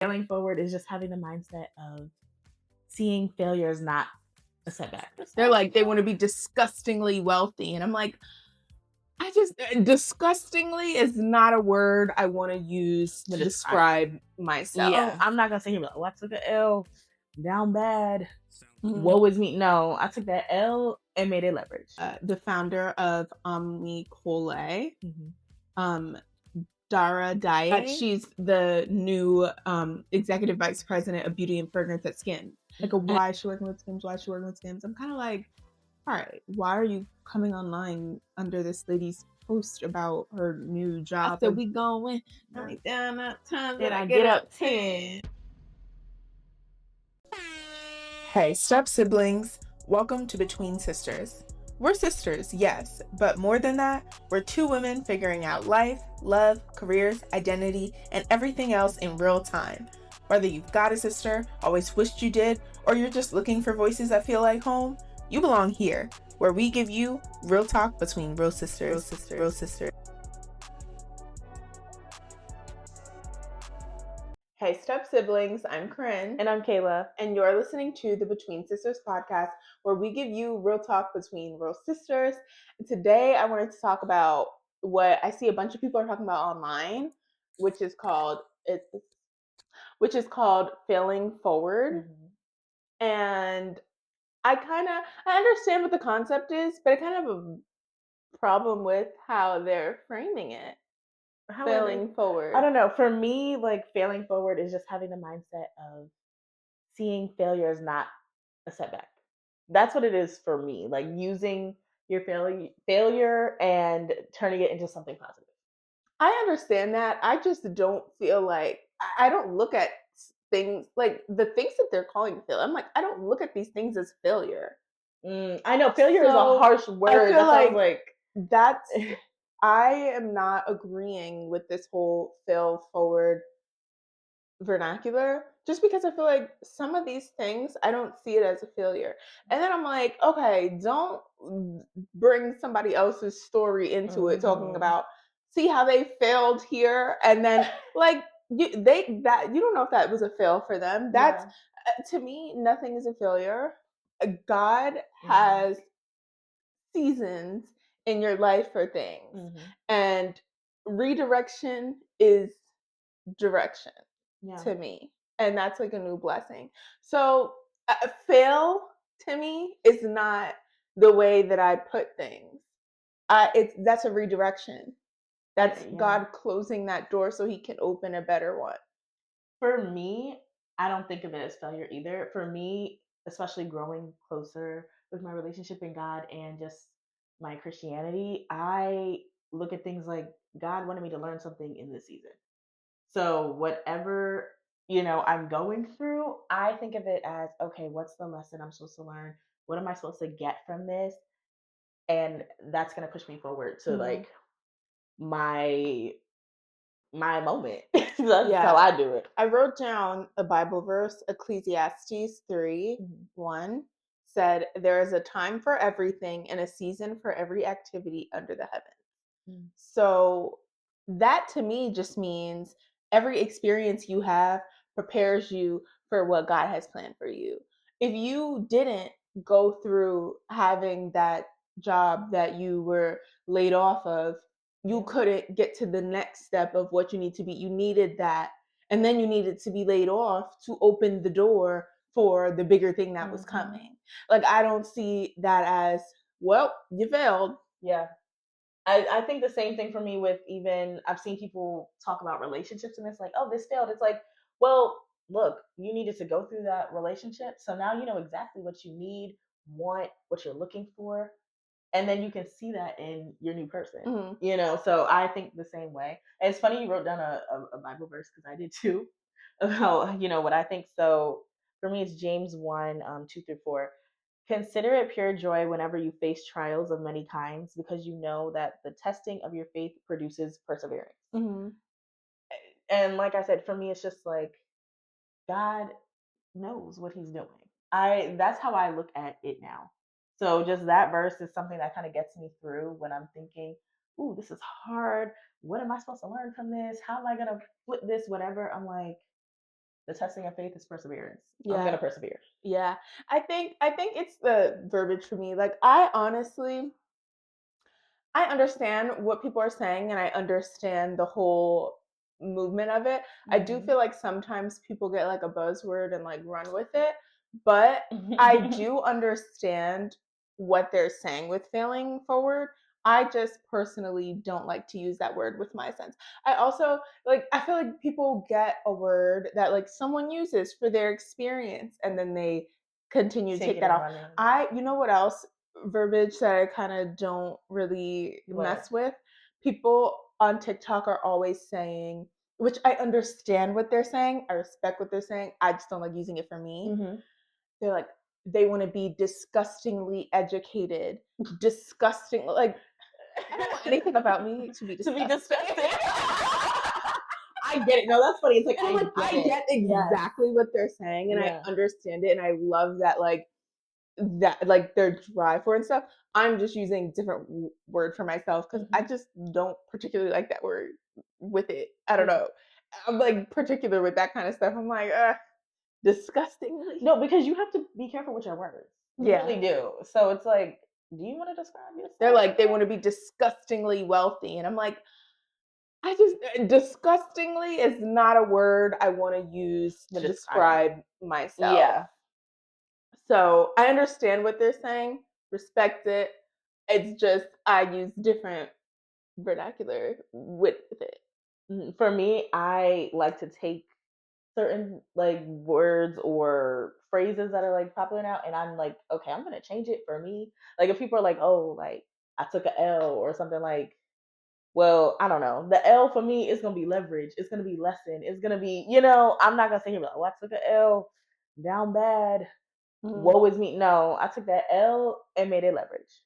Failing forward is just having the mindset of seeing failure as not a setback. They're like, they want to be disgustingly wealthy. And I'm like, disgustingly is not a word I want to use to describe myself. Oh, I'm not going to say here, well, I took an L down bad. Mhm. Woe is me. No, I took that L and made it leverage. The founder of OmniCole, Dara Dye, she's the new executive vice president of beauty and fragrance at Skims. Like, why is she working with Skims? Why is she working with Skims? I'm kind of like, all right, why are you coming online under this lady's post about her new job? I said, we going. Like, down that time Then I get up 10. Hey, step siblings. Welcome to Between Sisters. We're sisters, yes, but more than that, we're two women figuring out life, love, careers, identity, and everything else in real time. Whether you've got a sister, always wished you did, or you're just looking for voices that feel like home, you belong here, where we give you real talk between real sisters. Real sisters. Hey, step siblings, I'm Corinne. And I'm Kayla. And you're listening to the Between Sisters podcast, where we give you real talk between real sisters. And today I wanted to talk about what I see a bunch of people are talking about online, which is called failing forward. Mm-hmm. And I understand what the concept is, but I kind of have a problem with how they're framing it. Failing forward. I don't know. For me, like, failing forward is just having the mindset of seeing failure as not a setback. That's what it is for me. Like, using your failure and turning it into something positive. I understand that. I just don't feel like I don't look at things like the things that they're calling failure. I'm like, I don't look at these things as failure. I know failure is a harsh word. I feel like that's I am not agreeing with this whole fail forward vernacular, just because I feel like some of these things I don't see it as a failure. And then I'm like, okay, don't bring somebody else's story into it, talking about see how they failed here, and then like you don't know if that was a fail for them. That's to me, nothing is a failure. God has seasons in your life for things, and redirection is direction to me, and that's like a new blessing. So fail to me is not the way that I put things. That's a redirection. That's God closing that door so he can open a better one. For me, I don't think of it as failure either. For me, especially growing closer with my relationship in God and just my Christianity, I look at things like God wanted me to learn something in this season. So whatever, I'm going through, I think of it as, okay, what's the lesson I'm supposed to learn? What am I supposed to get from this? And that's going to push me forward to like my moment. That's how I do it. I wrote down a Bible verse, Ecclesiastes 3:1 said, there is a time for everything and a season for every activity under the heavens. So that to me just means every experience you have prepares you for what God has planned for you. If you didn't go through having that job that you were laid off of, you couldn't get to the next step of what you need to be. You needed that. And then you needed to be laid off to open the door for the bigger thing that was coming. Like, I don't see that as, well, you failed. Yeah. I think the same thing for me with even, I've seen people talk about relationships and it's like, oh, this failed. It's like, well, look, you needed to go through that relationship. So now you know exactly what you need, want, what you're looking for. And then you can see that in your new person, So I think the same way. And it's funny you wrote down a Bible verse because I did too about, what I think. So for me, it's James 1, 2-4. Consider it pure joy whenever you face trials of many kinds, because you know that the testing of your faith produces perseverance. And like I said, for me, it's just like God knows what he's doing. That's how I look at it now. So just that verse is something that kind of gets me through when I'm thinking, ooh, this is hard. What am I supposed to learn from this? How am I going to flip this? Whatever. I'm like, The testing of faith is perseverance. I'm Yeah. gonna persevere. Yeah. I think it's the verbiage for me. Like I honestly I understand what people are saying and I understand the whole movement of it. I do Mhm. feel like sometimes people get like a buzzword and like run with it, but I do understand what they're saying with failing forward. I just personally don't like to use that word with my sense. I also like I feel like people get a word that like someone uses for their experience and then they continue to Take take it that and off. run it. You know what else verbiage that I kind of don't really What? mess with. People on TikTok are always saying, which I understand what they're saying, I respect what they're saying. I just don't like using it for me. Mhm. They're like, they want to be disgustingly educated, disgusting. Like, I don't want anything about me to be To be disgusting. disgusting. I get it. No, that's funny. It's like And I'm I like, get I it. get Yes. exactly what they're saying, and I Yeah. understand it, and I love that like their drive for and stuff. I'm just using different word for myself because I Mhm. just don't particularly like that word with it. I don't Mm. know. I'm like particular with that kind of stuff. I'm like, disgustingly. No, because you have to be careful with your words. You Yeah. really do. So it's like, do you want to describe They're yourself? like, they want to be disgustingly wealthy. And I'm like, I just, disgustingly is not a word I want to use To to describe you. describe myself. Yeah. So I understand what they're saying, respect it. It's just, I use different vernacular with it. For me, I like to take certain like words or phrases that are like popular now, and I'm like, okay, I'm gonna change it for me. Like if people are like, oh, like I took a L or something like, well, I don't know. The L for me is gonna be leverage. It's gonna be lesson. It's gonna be, I'm not gonna say here like, oh, I took a L, down bad. Mhm. Woe is me. No, I took that L and made it leverage.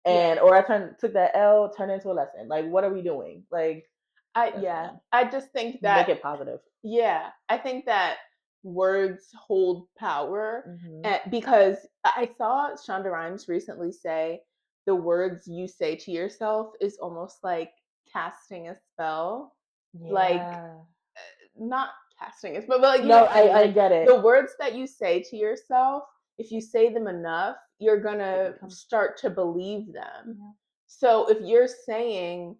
Yeah. Or I took that L, turned it into a lesson. Like, what are we doing? Like, that's Yeah. me. I just think Make that it positive. yeah, I think that words hold power Hmm. because I saw Shonda Rhimes recently say the words you say to yourself is almost like casting a spell. Like Yeah. not casting a spell, but like you know No, what I mean? I Like get it. the words that you say to yourself, if you say them enough, you're It gonna becomes. start to believe them. Yeah. So if you're saying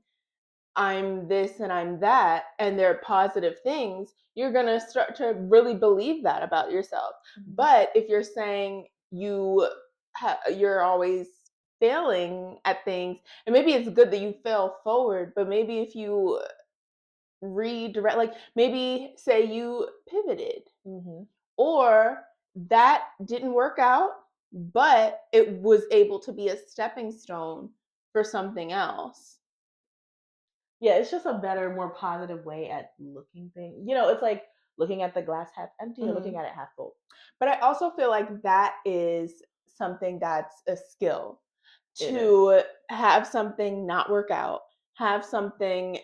I'm this and I'm that, and they're positive things, you're going to start to really believe that about yourself. Mhm. But if you're saying you're always failing at things, and maybe it's good that you fail forward, but maybe if you redirect, like maybe say you pivoted Mhm. or that didn't work out, but it was able to be a stepping stone for something else. Yeah, it's just a better, more positive way at looking things. It's like looking at the glass half empty or looking Mhm. at it half full. But I also feel like that is something that's a skill It is. to have something not work out, have something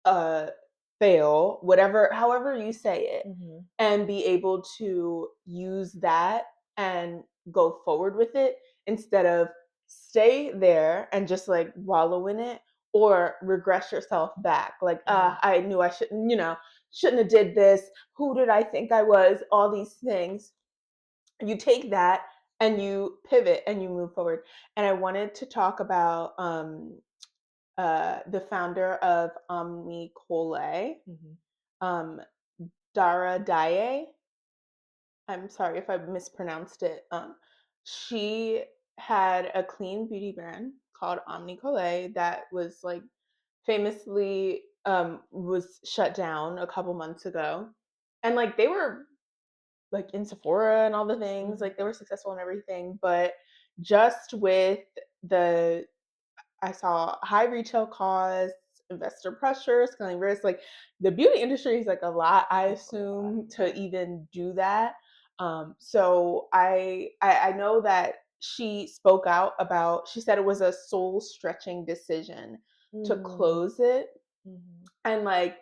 uh fail, whatever however you say it, Mhm. and be able to use that and go forward with it instead of stay there and just like wallow in it or regress yourself back like Mhm. I knew I shouldn't, shouldn't have did this, who did I think I was, all these things. You take that and you pivot and you move forward. And I wanted to talk about the founder of Omni Cole, Mhm. um, Dara Dye. I'm sorry if I mispronounced it. She had a clean beauty brand called Omni Cole that was like famously was shut down a couple months ago. And like they were like in Sephora and all the things. Mhm. Like they were successful and everything, but just with the I saw high retail costs, investor pressure, scaling risk. Like the beauty industry is like a lot, I It's a lot. assume, Yeah. to even do that. So I know that she spoke out about. She said it was a soul stretching decision to Mm. close it, Mhm. and like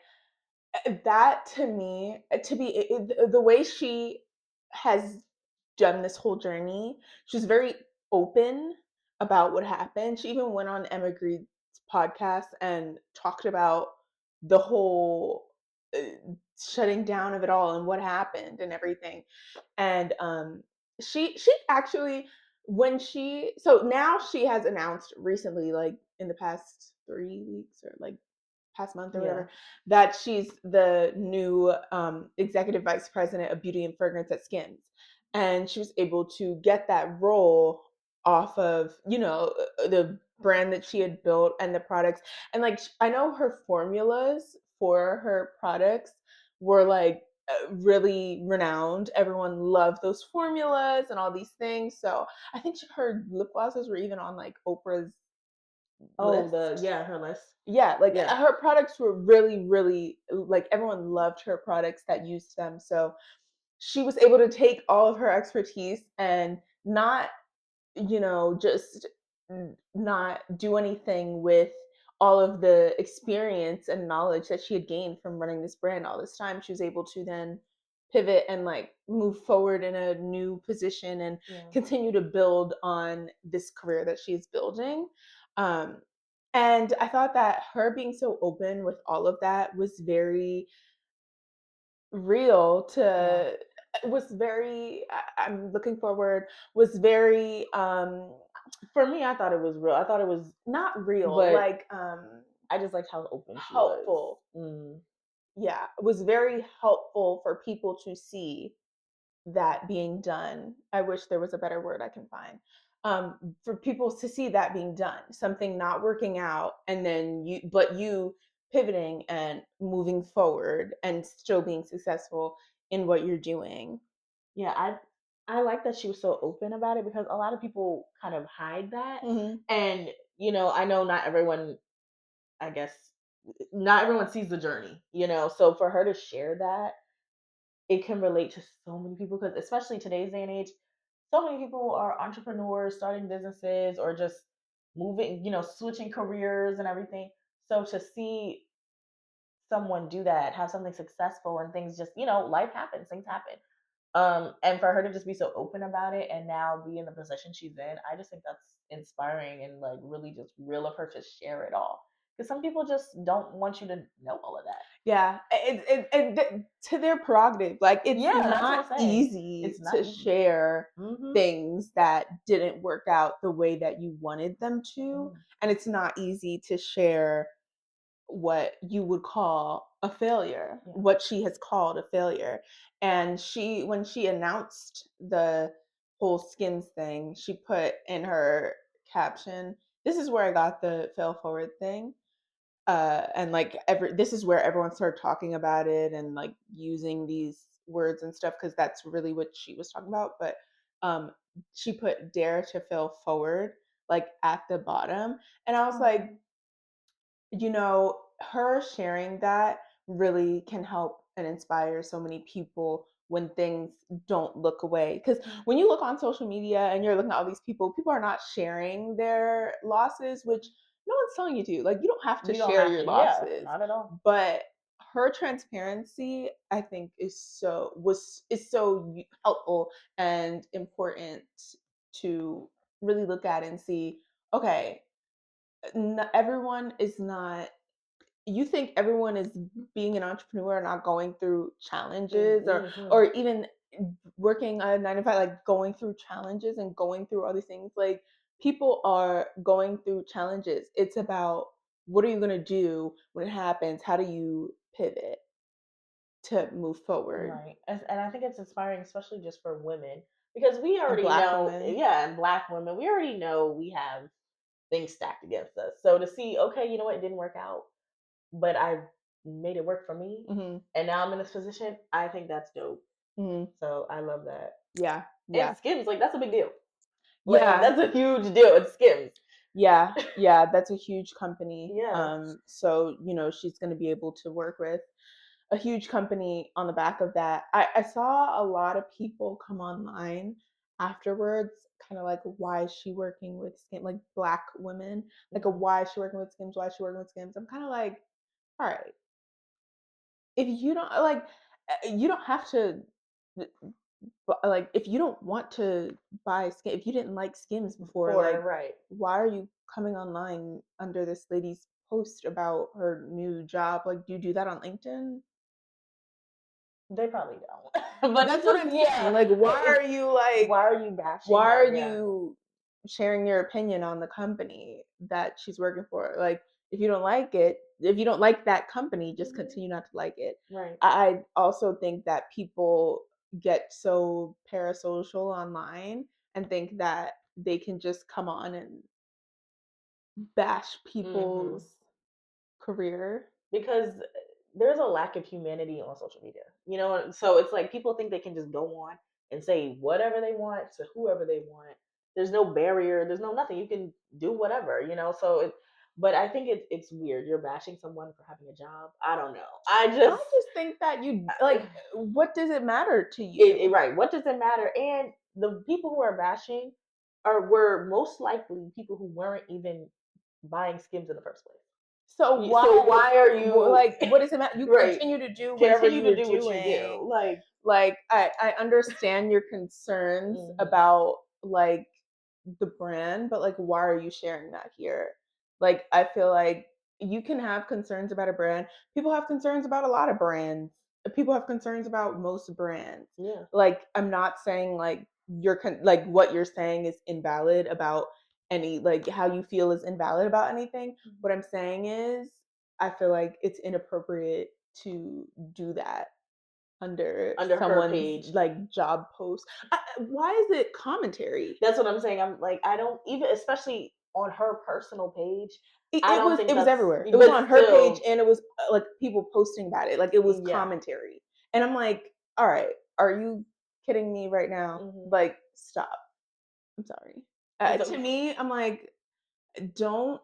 that to me, to be the way she has done this whole journey, she was very open about what happened. She even went on Emma Greed's podcast and talked about the whole uh, shutting down of it all and what happened and everything. And she actually, when she, so now she has announced recently, like in the past 3 weeks or like past month or Yeah. whatever, that she's the new executive vice president of beauty and fragrance at Skims. And she was able to get that role off of, the brand that she had built and the products. And like, I know her formulas for her products were like really renowned. Everyone loved those formulas and all these things. So I think her lip glosses were even on like Oprah's Oh, the list. yeah, her list. Yeah, like, Yeah. her products were really, really like, everyone loved her products that used them, so she was able to take all of her expertise and not, just not do anything with all of the experience and knowledge that she had gained from running this brand all this time. She was able to then pivot and, like, move forward in a new position and Yeah. continue to build on this career that she's building. Um, and I thought that her being so open with all of that was very real Yeah. to was very I'm looking forward, was very For me, I thought it was real. I thought it was, not real, but like I just liked how open she was. helpful. Mm. Yeah, it was very helpful for people to see that being done. I wish there was a better word I can find. For people to see that being done, something not working out, and then you pivoting and moving forward and still being successful in what you're doing. Yeah, I like that she was so open about it because a lot of people kind of hide that. Mhm. And, I know not everyone, I guess, not everyone sees the journey, So for her to share that, it can relate to so many people because especially today's day and age, so many people are entrepreneurs, starting businesses or just moving, switching careers and everything. So to see someone do that, have something successful and things just, life happens, things happen. And for her to just be so open about it and now be in the position she's in, I just think that's inspiring and like really just real of her to share it all. Because some people just don't want you to know all of that. Yeah, to their prerogative. Like, it's Yeah, that's what not I'm saying. easy It's to not easy. share Mm-hmm. things that didn't work out the way that you wanted them to, Mm, and it's not easy to share what you would call a failure, yeah. what she has called a failure. And when she announced the whole Skims thing, she put in her caption, "This is where I got the fail forward thing." And like this is where everyone started talking about it and like using these words and stuff because that's really what she was talking about. But um, she put "dare to fail forward" like at the bottom, and I was like, Oh, her sharing that really can help and inspire so many people when things don't look away. Because yeah. when you look on social media and you're looking at all these people are not sharing their losses, which no one's telling you to. Like, you don't have to You don't share have your to. Yeah, losses, not at all. but her transparency, I think, is so helpful and important to really look at and see. Okay, everyone is not, you think everyone is being an entrepreneur not going through challenges, Mm-hmm. or even working a 9 to 5, like going through challenges and going through all these things. Like, people are going through challenges. It's about, what are you going to do when it happens? How do you pivot to move forward? Right. And I think it's inspiring, especially just for women, because we And already black know, women. yeah, and Black women, we already know we have things stacked against us. So to see, okay, you know what, it didn't work out, but I made it work for me, Hmm. and now I'm in this position, I think that's dope. Hmm. So I love that. Yeah, And yeah, Skims, like, that's a big deal. Like, yeah. that's a huge deal. It's Skims. Yeah, yeah, that's a huge company. Yeah. So, she's going to be able to work with a huge company on the back of that. I saw a lot of people come online afterwards, kind of like, why is she working with Skims? Like, black women, like, a Mhm. why is she working with Skims? Why is she working with Skims? I'm kind of like, all right, if you don't like, you don't have to. But, like, if you don't want to buy Skims, if you didn't like Skims before, For like, right. why are you coming online under this lady's post about her new job? Like, do you do that on LinkedIn? They probably don't. But it's That's what just I'm saying. yeah, Like, why are you bashing why her? are Yeah. you sharing your opinion on the company that she's working for? Like, if you don't like it, if you don't like that company, just Mhm. continue not to like it. Right. I also think that people get so parasocial online and think that they can just come on and bash Mhm. people's career. Because there's a lack of humanity on social media. You know, so it's like people think they can just go on and say whatever they want to whoever they want. There's no barrier. There's no nothing. You can do whatever. You know. So it. But I think it's weird. You're bashing someone for having a job. I don't know. I I just just think that you like, what does it matter to it you? right. What does it matter? And the people who are bashing were most likely people who weren't even buying Skims in the first place. So So why, why are you like, what does it matter? You right? continue to do whatever Continue you to were do what you doing. do. Like, Like, I understand your concerns mhm. about, like, the brand, but, like, why are you sharing that here? Like, I feel like you can have concerns about a brand. People have concerns about a lot of brands. People have concerns about most brands. Yeah. Like, I'm not saying, like, like, what you're saying is invalid about any, like, how you feel is invalid about anything. What I'm saying is, I feel like it's inappropriate to do that under Under her someone's, page. like, job post. Why is it commentary? That's what I'm saying. I'm like, I don't even, especially on her personal page. It, I it don't was think it was that's. everywhere. It was But on her page, still, and it was like people posting about it. Like, it was yeah. commentary, and I'm like, all right, are you kidding me right now? Hmm. Like, stop. I'm sorry. To The, me, I'm like, don't.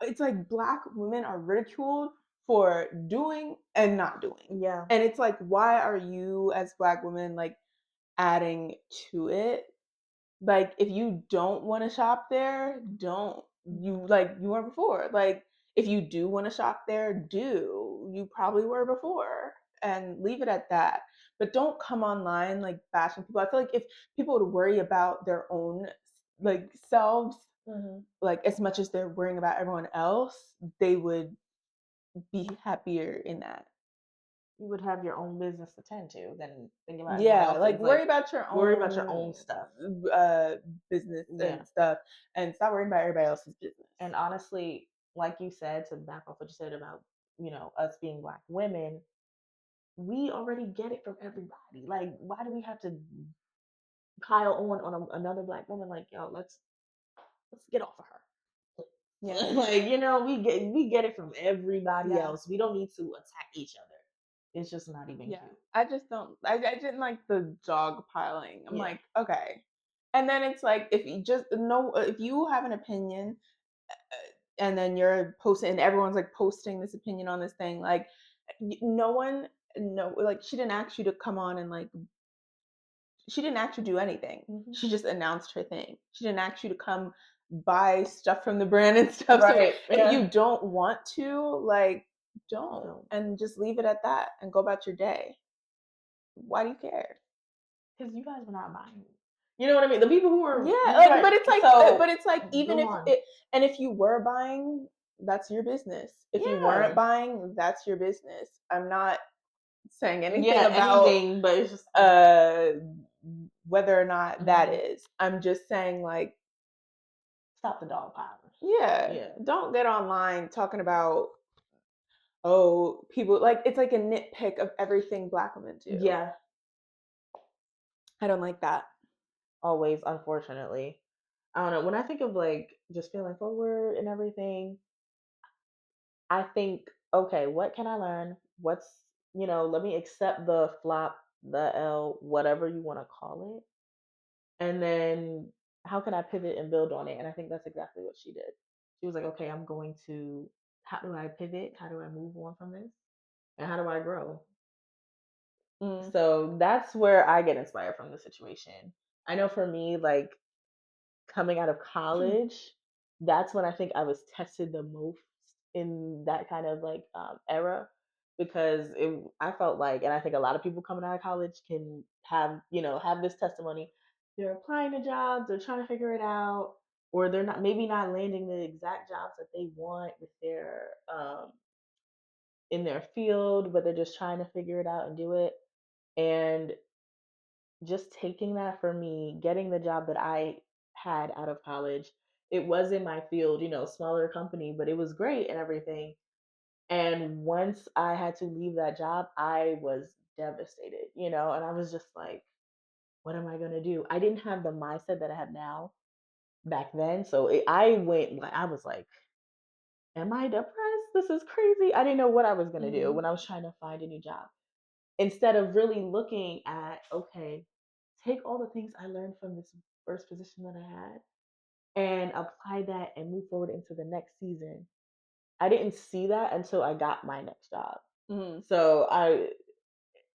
It's like black women are ridiculed for doing and not doing, yeah. and it's like, why are you as black women like adding to it? Like, if you don't wanna shop there, don't. You Mhm. like, you were before. Like, if you do wanna shop there, do. You probably were before, and leave it at that. But don't come online, like, bashing people. I feel like if people would worry about their own, like, selves, Mhm. like, as much as they're worrying about everyone else, they would be happier in that. You would have your own business to tend to than thinking about everyone Yeah, like, else's. Like, worry about your worry about your own own, stuff. uh, business Yeah. and stuff, and stop worrying about everybody else's business. And honestly, like you said, to back off what you said about, us being black women, we already get it from everybody. Like, why do we have to pile on another black woman? Like, yo, let's get off of her. Yeah. Like, we get it from everybody Yeah. else. We don't need to attack each other. It's just not even Yeah. cute. I just don't I didn't like the dog piling. I'm Yeah. like, "Okay." And then it's like, if you just know, if you have an opinion, and then you're posting and everyone's, like, posting this opinion on this thing, like, no one, no, like, she didn't ask you to come on and, like, she didn't actually do anything. Hmm. She just announced her thing. She didn't ask you to come buy stuff from the brand and stuff. So Right. if Yeah. you don't want to, like, don't, No. and just leave it at that and go about your day. Why do you care? Because you guys were not buying. You know what I mean? The people who were Yeah, like, right. but So it's like, even go if on. it, and if you were buying, that's your business. If you weren't Yeah. buying, that's your business. I'm not saying anything Yeah. about Anything, but it's just uh whether or not that mhm. is. I'm just saying, like, Stop the dog piling. yeah, Yeah. don't get online talking about, oh, people, like, it's like a nitpick of everything black women do. Yeah. I don't like that. Always, unfortunately. I don't know. When I think of like just feeling forward and everything, I think, okay, what can I learn? Let me accept the flop, the L, whatever you want to call it. And then how can I pivot and build on it? And I think that's exactly what she did. She was like, okay, how do I pivot? How do I move on from this? And how do I grow? Mm, So that's where I get inspired from the situation. I know for me, like coming out of college, that's when I think I was tested the most in that kind of like era because I felt like, and I think a lot of people coming out of college can have this testimony. They're applying to jobs, they're trying to figure it out, or they're not maybe not landing the exact jobs that they want with their in their field, but they're just trying to figure it out and do it. And just taking that for me, getting the job that I had out of college, it was in my field, smaller company, but it was great and everything. And once I had to leave that job, I was devastated, and I was just like, what am I going to do? I didn't have the mindset that I have now back then. So I went, I was like, am I depressed? This is crazy. I didn't know what I was going to do Mhm. when I was trying to find a new job. Instead of really looking at, okay, take all the things I learned from this first position that I had and apply that and move forward into the next season. I didn't see that until I got my next job. Mhm. So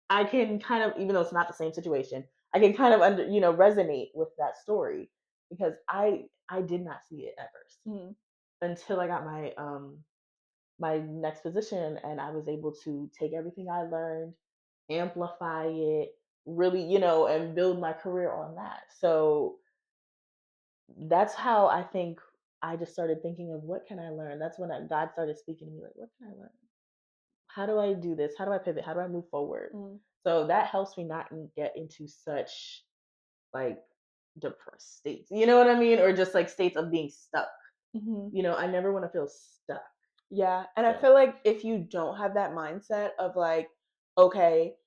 I can kind of, even though it's not the same situation, I can kind of resonate with that story because I did not see it at first Mhm. until I got my next position and I was able to take everything I learned, amplify it, really, and build my career on that. So that's how I think I just started thinking of what can I learn. That's when God started speaking to me like, what can I learn? How do I do this? How do I pivot? How do I move forward? Mhm. So that helps me not get into such like depressed states. You know what I mean? Or just like states of being stuck. Mhm. I never want to feel stuck. Yeah, and I So feel like if you don't have that mindset of like, okay,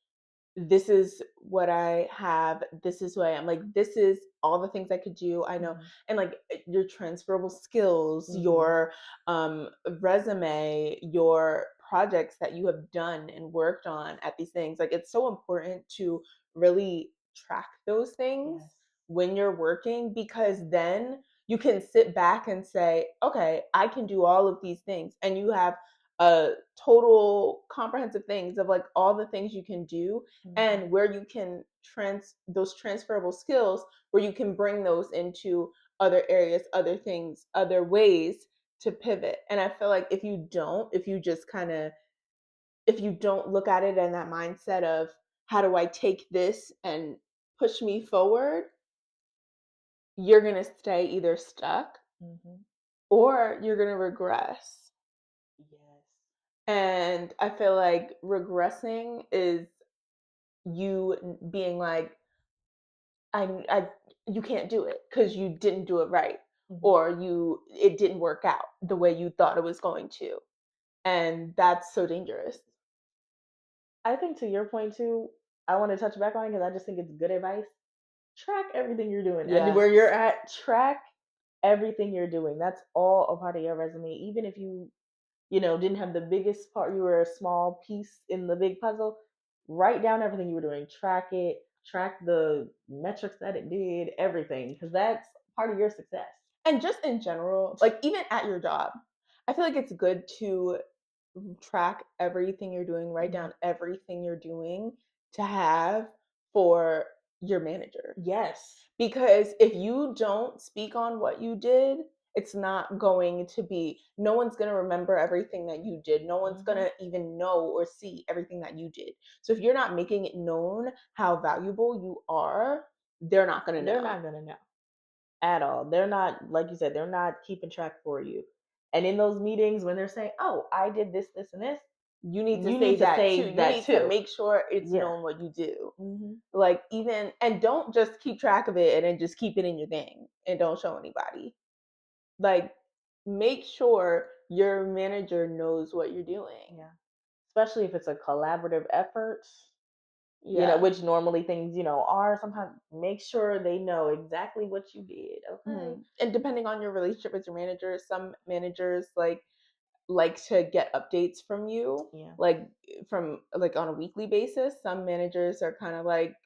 this is what I have, this is who I am, like this is all the things I could do. I know, mhm, and like your transferable skills, mhm, your resume, your projects that you have done and worked on at these things. Like it's so important to really track those things yes. when you're working because then you can sit back and say, okay, I can do all of these things. And you have a total comprehensive things of like all the things you can do Mhm. and where you can those transferable skills where you can bring those into other areas, other things, other ways to pivot. And I feel like if you just kind of if you don't look at it in that mindset of how do I take this and push me forward, you're going to stay either stuck Mhm. or you're going to regress. Yes. And I feel like regressing is being like, I you can't do it because you didn't do it right, Mhm. or it didn't work out the way you thought it was going to, and that's so dangerous. I think to your point too, I want to touch back on it because I just think it's good advice. Track everything you're doing and Yeah. where you're at. Track everything you're doing. That's all a part of your resume. Even if you didn't have the biggest part, you were a small piece in the big puzzle. Write down everything you were doing. Track it. Track the metrics that it did. Everything because that's part of your success. And just in general, like even at your job, I feel like it's good to track everything you're doing, write Mhm. down everything you're doing to have for your manager. Yes. Because if you don't speak on what you did, it's not going to be, no one's going to remember everything that you did. No one's going Mhm. to even know or see everything that you did. So if you're not making it known how valuable you are, they're not going to They're know. not gonna know at all. They're not, like you said, they're not keeping track for you. And in those meetings, when they're saying, "Oh, I did this, this, and this," You need to you say need to that too. say You that need to too. make sure it's Yeah. known what you do. Hmm. Like even and don't just keep track of it and then just keep it in your thing and don't show anybody. Like make sure your manager knows what you're doing. Yeah. Especially if it's a collaborative effort, Yeah. which normally things, are sometimes make sure they know exactly what you did. Okay. And depending on your relationship with your manager, some managers like to get updates from you, Yeah. like from like on a weekly basis. Some managers are kind of like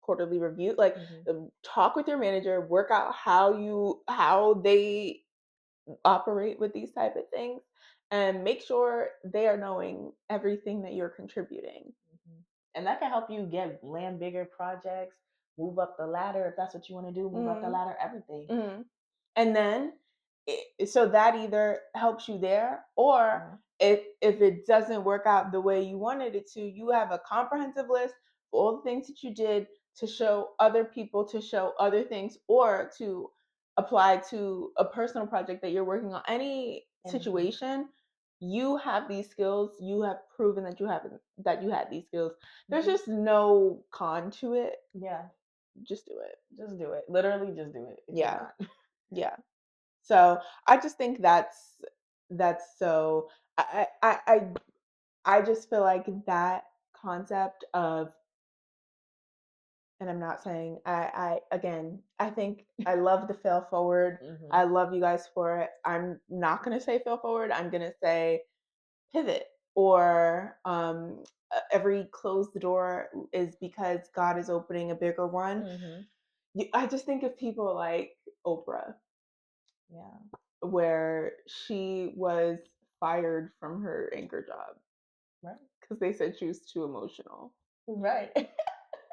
quarterly review. Like Hmm. talk with your manager, work out how they operate with these type of things, and make sure they are knowing everything that you're contributing. Hmm. And that can help you land bigger projects, move up the ladder if that's what you want to do, move up the Mhm. ladder, everything. Mhm. And then so that either helps you there or Mhm. if it doesn't work out the way you wanted it to, you have a comprehensive list of all the things that you did to show other people, to show other things, or to apply to a personal project that you're working on. Any Anything. situation, you have these skills, you have proven that you had these skills. There's Mhm. just no con to it. Yeah, Just do it. just do it. Literally, just do it if you're Yeah. not. Yeah. So I just think that's so I just feel like that concept of, and I'm not saying I again, I think I love the fail forward. Mhm. I love you guys for it. I'm not gonna say fail forward. I'm gonna say pivot, or every closed door is because God is opening a bigger one. Mhm. I just think of people like Oprah, Yeah. where she was fired from her anchor job Right. because they said she was too emotional. Right.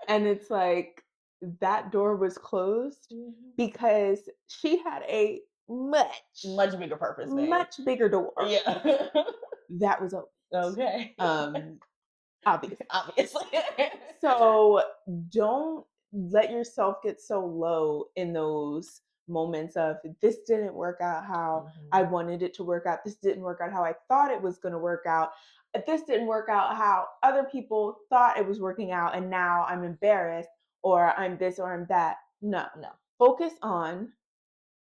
And it's like that door was closed Mhm. because she had a Much bigger purpose, babe. much bigger door Yeah. that was open. Okay. Um, obvious. Obviously. So don't let yourself get so low in those moments of, this didn't work out how I Mhm. wanted it to work out. This didn't work out how I thought it was going to work out. This didn't work out how other people thought it was working out. And now I'm embarrassed, or I'm this, or I'm that. No. No. Focus on,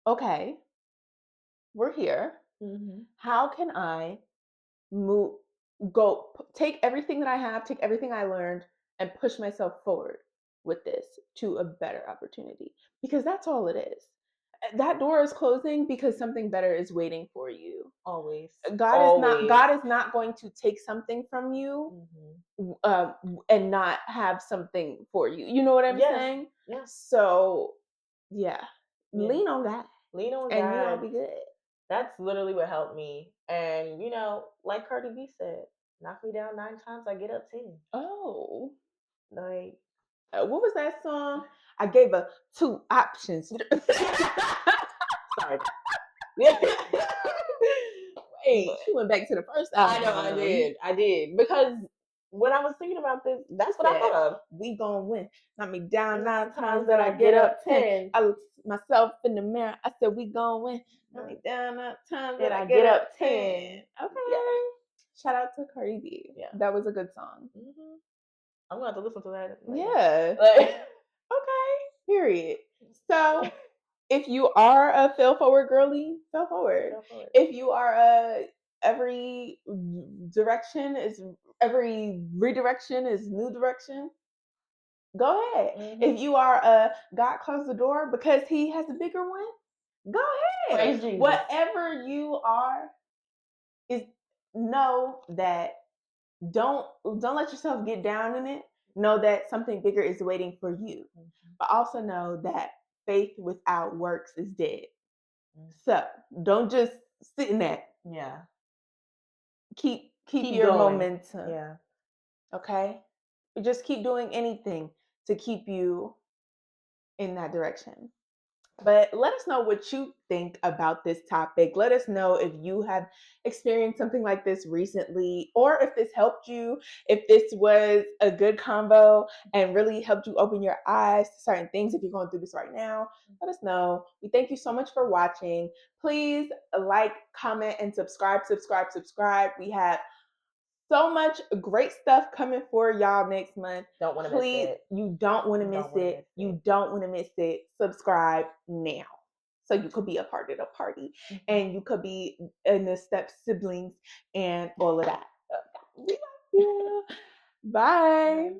okay, we're here. Mhm. How can I move, go, take everything that I have, take everything I learned, and push myself forward with this to a better opportunity, because that's all it is. That door is closing because something better is waiting for you. Always. God Always. is not going to take something from you, Mhm. and not have something for you. You know what I'm Yeah. saying? Yeah. So yeah, Yeah. lean on God Lean on and you all God. be good. That's literally what helped me. And like Cardi B said, knock me down 9 times, I get up 10. Oh, Like what was that song? I gave her two options. Sorry. Wait, but she went back to the first I know I album. did. I did. Because when I was thinking about this, She that's what I said, thought of. "We gonna win." Knock me down 9 times, Times but that I I get get up up 10. 10. I looked myself in the mirror. I said, "We gonna win." Knock me But down 9 times, but then I I get get up up 10. 10. Yeah. Okay. Shout out to Cardi B. Yeah. That was a good song. I'm gonna have to listen to that later. Yeah. Like, Okay. Period. So if you are a fail forward girly, fail forward. go for it. If you are a every redirection is new direction, go ahead. If Mhm. you are a God closed the door because he has a bigger one, go ahead. Praise Jesus. Whatever you are, is know that don't let yourself get down in it. Know that something bigger is waiting for you. Mhm. But also know that faith without works is dead. Mm. So don't just sit in that. Yeah. Keep Keep your going. momentum. Yeah. Okay? Just keep doing anything to keep you in that direction. But let us know what you think about this topic. Let us know if you have experienced something like this recently, or if this helped you, if this was a good combo and really helped you open your eyes to certain things. If you're going through this right now, let us know. We thank you so much for watching. Please like, comment, and subscribe, subscribe, subscribe. We have so much great stuff coming for y'all next month. Don't want to miss Please, it. you don't want to miss Don't want to it. miss You it. don't want to miss it. Subscribe now, so you could be a part of the party, and you could be in the step siblings and all of that. We love you. Bye.